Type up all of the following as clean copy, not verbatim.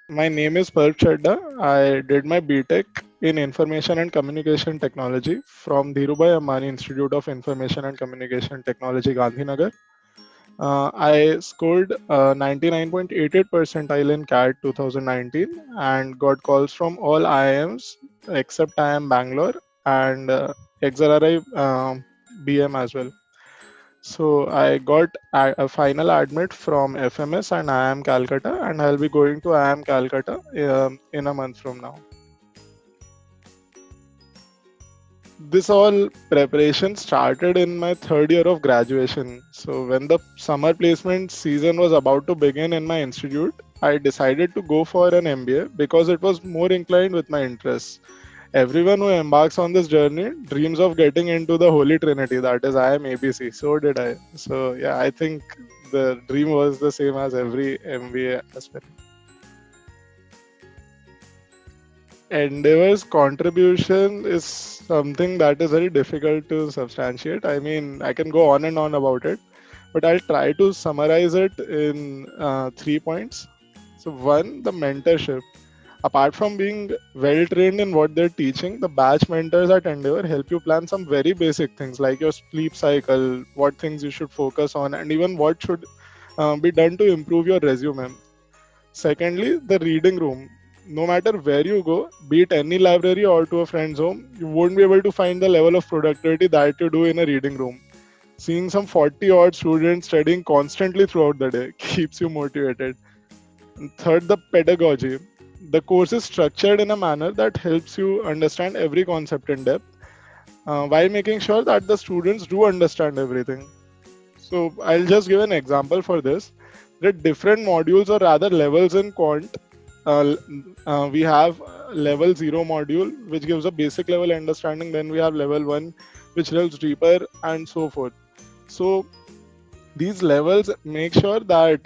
My name is Parv Chadha. I did my BTech in Information and Communication Technology from Dhirubhai Ambani Institute of Information and Communication Technology, Gandhinagar. I scored 99.88 percentile in CAT 2019 and got calls from all IIMs except IIM Bangalore and XRRI BM as well. So I got a final admit from FMS and IIM Calcutta, and I'll be going to IIM Calcutta in a month from now. This all preparation started in my third year of graduation. So when the summer placement season was about to begin in my institute, I decided to go for an MBA because it was more inclined with my interests. Everyone who embarks on this journey dreams of getting into the holy trinity, that is IIM ABC. So did I. So yeah, I think the dream was the same as every MBA aspirant. Endeavor's contribution is something that is very difficult to substantiate. I mean, I can go on and on about it, but I'll try to summarize it in 3 points. So, one, the mentorship. Apart from being well trained in what they're teaching, the batch mentors at Endeavor help you plan some very basic things like your sleep cycle, what things you should focus on, and even what should be done to improve your resume. Secondly, the reading room. No matter where you go, be it any library or to a friend's home, you won't be able to find the level of productivity that you do in a reading room. Seeing some 40 odd students studying constantly throughout the day keeps you motivated. And third, the pedagogy. The course is structured in a manner that helps you understand every concept in depth while making sure that the students do understand everything. So, I'll just give an example for this. There are different modules or rather levels in quant. We have level 0 module which gives a basic level understanding, then we have level 1 which delves deeper, and so forth. So these levels make sure that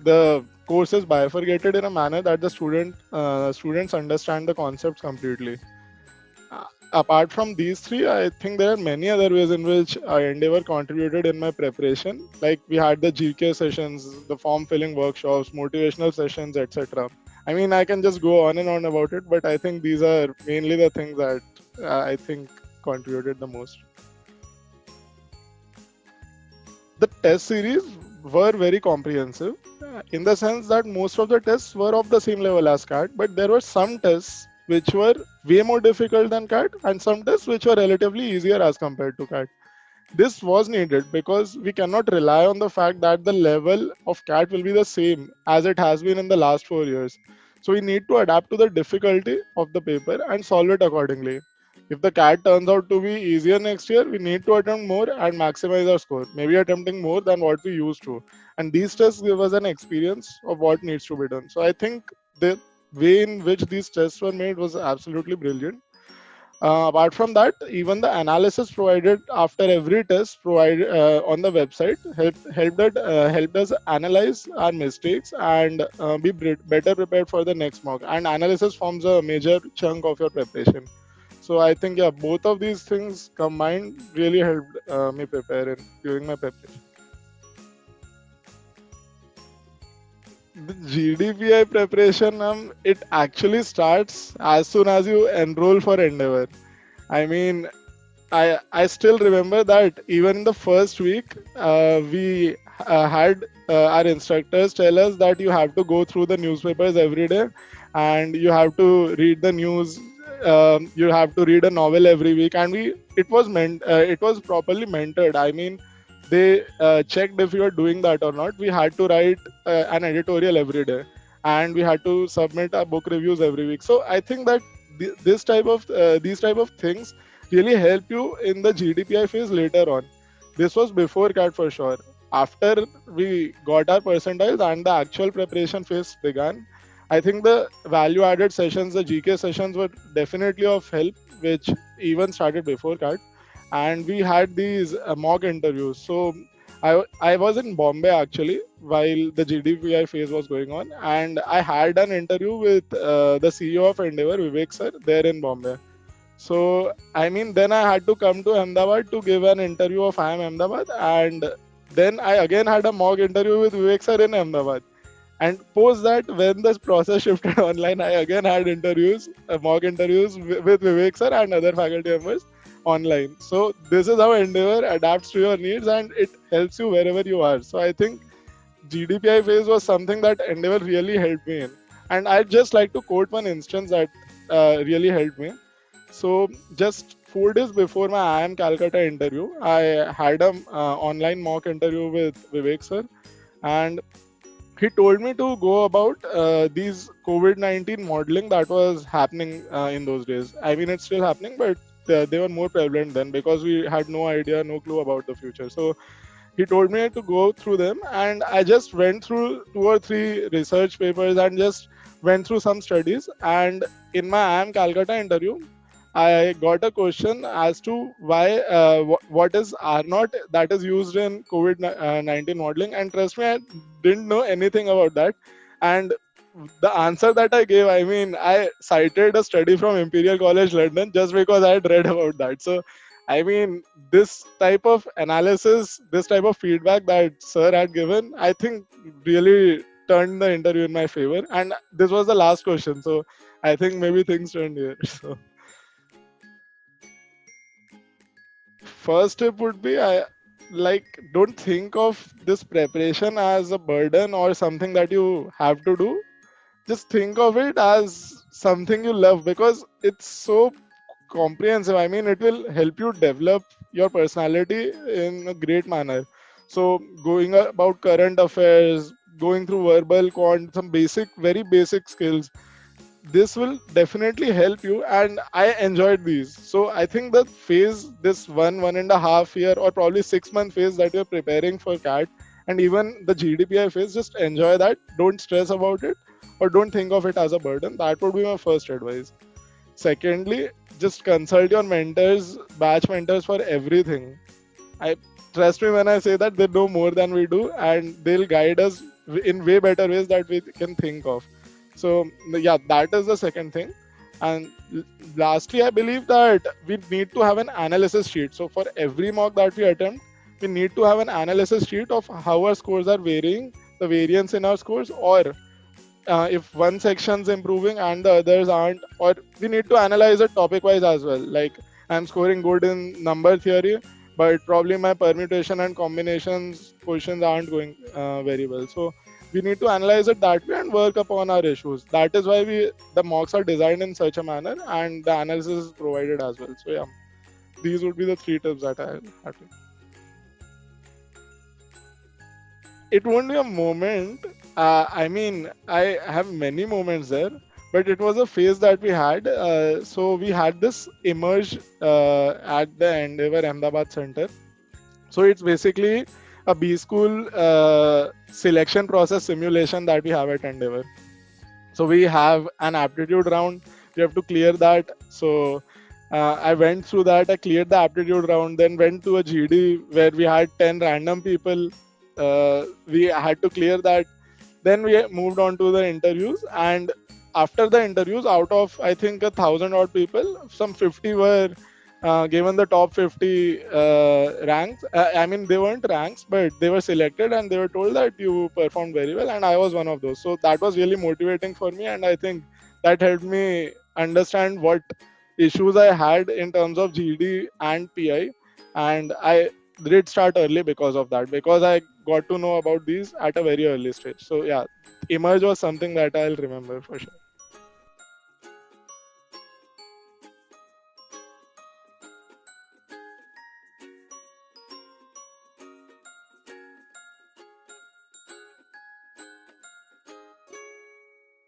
the course is bifurcated in a manner that the students understand the concepts completely. Apart from these three, I think there are many other ways in which I Endeavor contributed in my preparation. Like we had the GK sessions, the form filling workshops, motivational sessions, etc. I mean, I can just go on and on about it, but I think these are mainly the things that I think contributed the most. The test series were very comprehensive in the sense that most of the tests were of the same level as CAT, but there were some tests which were way more difficult than CAT and some tests which were relatively easier as compared to CAT. This was needed because we cannot rely on the fact that the level of CAT will be the same as it has been in the last 4 years. So we need to adapt to the difficulty of the paper and solve it accordingly. If the CAT turns out to be easier next year, we need to attempt more and maximize our score, maybe attempting more than what we used to. And these tests give us an experience of what needs to be done. So I think the way in which these tests were made was absolutely brilliant. Apart from that, even the analysis provided after every test provided on the website helped us analyze our mistakes and be better prepared for the next mock. And analysis forms a major chunk of your preparation. So I think yeah, both of these things combined really helped me prepare during my preparation. The GDPI preparation, it actually starts as soon as you enroll for Endeavor. I mean, I still remember that even in the first week, we had our instructors tell us that you have to go through the newspapers every day, and you have to read the news. You have to read a novel every week, and it was properly mentored. I mean, they checked if you were doing that or not. We had to write an editorial every day, and we had to submit our book reviews every week. So I think that these type of things really help you in the GDPI phase later on. This was before CAT for sure. After we got our percentiles and the actual preparation phase began, I think the value added sessions, the GK sessions were definitely of help, which even started before CAT. And we had these mock interviews. So I was in Bombay actually while the GDPI phase was going on, and I had an interview with the CEO of Endeavor, Vivek sir, there in Bombay. So I mean, then I had to come to Ahmedabad to give an interview of IIM Ahmedabad, and then I again had a mock interview with Vivek sir in Ahmedabad. And post that, when this process shifted online, I again had interviews, mock interviews with Vivek sir and other faculty members online. So this is how Endeavor adapts to your needs and it helps you wherever you are. So I think GDPI phase was something that Endeavor really helped me in. And I'd just like to quote one instance that really helped me. So just 4 days before my IIM Calcutta interview, I had a online mock interview with Vivek sir, and he told me to go about these COVID-19 modeling that was happening in those days. I mean, it's still happening, but they were more prevalent then because we had no idea, no clue about the future. So he told me to go through them, and I just went through 2 or 3 research papers and just went through some studies. And in my IIM Calcutta interview, I got a question as to why what is R naught that is used in COVID-19 modeling, and trust me, I didn't know anything about that. And the answer that I gave, I mean, I cited a study from Imperial College London just because I had read about that. So, I mean, this type of analysis, this type of feedback that sir had given, I think really turned the interview in my favor. And this was the last question, so I think maybe things turned here. So. First tip would be, I like, don't think of this preparation as a burden or something that you have to do. Just think of it as something you love because it's so comprehensive. I mean, it will help you develop your personality in a great manner. So going about current affairs, going through verbal quant, some basic, very basic skills, this will definitely help you, and I enjoyed these. So I think the phase, this 1.5 year or probably 6 month phase that you're preparing for CAT, and even the GDPI phase, just enjoy that. Don't stress about it or don't think of it as a burden. That would be my first advice. Secondly, just consult your mentors, batch mentors, for everything. I Trust me when I say that they know more than we do, and they'll guide us in way better ways that we can think of. So yeah, that is the second thing. And lastly, I believe that we need to have an analysis sheet. So for every mock that we attempt, we need to have an analysis sheet of how our scores are varying, the variance in our scores, or if one section's improving and the others aren't, or we need to analyze it topic wise as well. Like, I'm scoring good in number theory, but probably my permutation and combinations questions aren't going very well. So we need to analyze it that way and work upon our issues. That is why the mocks are designed in such a manner, and the analysis is provided as well. So yeah, these would be the 3 tips that I have to. It won't be a moment. I mean, I have many moments there, but it was a phase that we had. So we had this emerge at the Endeavor Ahmedabad Center. So it's basically a B school selection process simulation that we have at Endeavor. So we have an aptitude round. We have to clear that. So I went through that. I cleared the aptitude round. Then went to a GD where we had 10 random people. We had to clear that. Then we moved on to the interviews, and after the interviews, out of I think 1,000 odd people, some 50 were given the top 50 ranks. I mean, they weren't ranks, but they were selected and they were told that you performed very well, and I was one of those. So that was really motivating for me, and I think that helped me understand what issues I had in terms of GD and PI, and I did start early because of that, because I got to know about these at a very early stage. So yeah, emerge was something that I'll remember for sure.